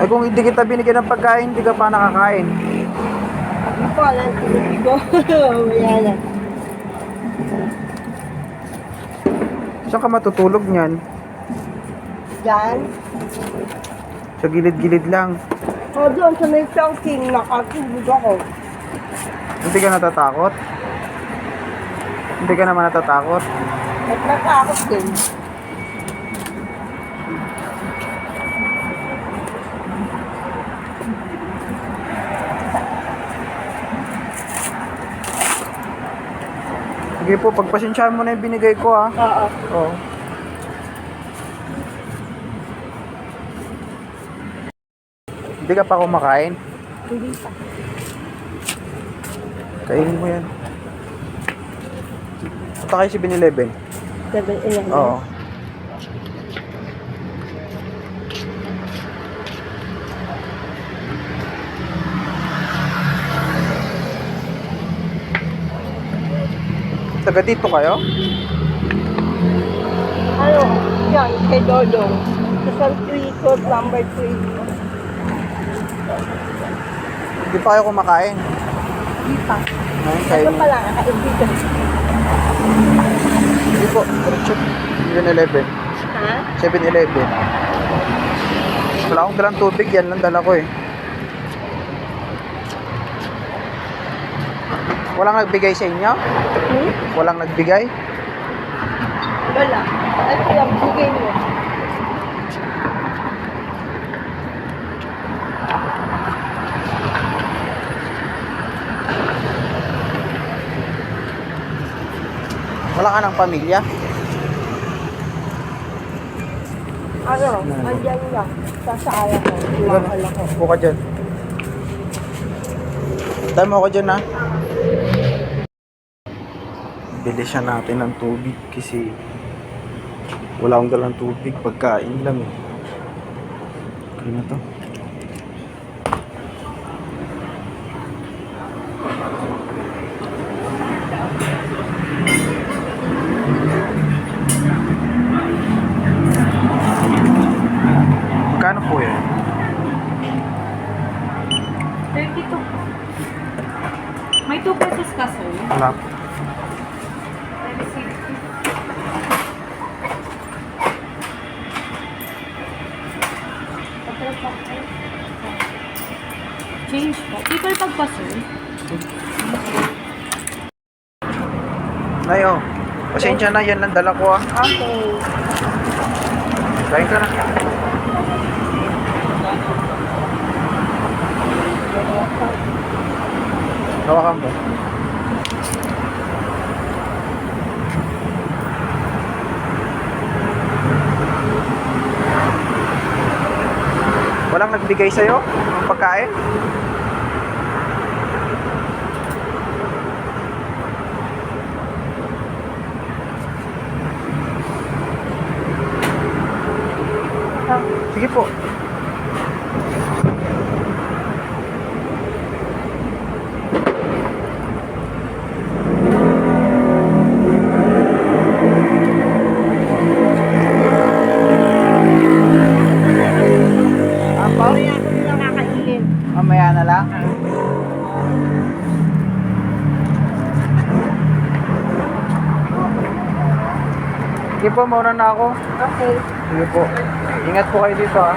Ay kung hindi kita binigyan ng pagkain, hindi ka pa nakakain. Hindi po, alam ko. Mamaya na. Saan ka matutulog niyan? Diyan. Sa gilid-gilid lang. O doon sa may chongqing, nakatulog ako. Hindi ka natatakot? Hindi ka naman natatakot? At natakot din. Sige po, pagpasensyahan mo na yung binigay ko ha. Oo. Oo. Hindi ka pa kumakain? Hindi pa. Kainin mo yan. Punta kayo 7-Eleven. 7-Eleven. Oo. Taga dito kayo? Ano? Yan, kay Dodong. Sa San Cristo, number 3. Hindi pa kayo kumakain? Hindi pa. Ayun, Ito kainin. pala, kakaibigan. Hindi po, diretso. 7-Eleven. Ha? 7-Eleven. Wala akong dalang tubig, yan lang dala ko eh. Walang nagbigay sa inyo? Hmm? Walang nagbigay? Wala. Ito lang, bigay mo. Wala ka ng pamilya? Ano? Andyan lang. Sasaya ko. Iwakal ako. Upo ka dyan. Tayo mo ako dyan ha. Bilisan natin ng tubig kasi wala akong dalang tubig. Pagkain lang eh. Okay na to. Magkano po yan? 32. May 2 pesos ka, sir. Wala po. Change po. People pag pa, sir. Nay, oh. Pasensya na, yan lang dala ko ah. Okay. Kain ka na. Hawakan mo. Walang nagbigay sa'yo ng pagkain? Sige po. Mamaya ko nila kakainin. Mamaya na lang. Sige po, mauna na ako. Okay. Sige po. Ingat po kayo dito ah.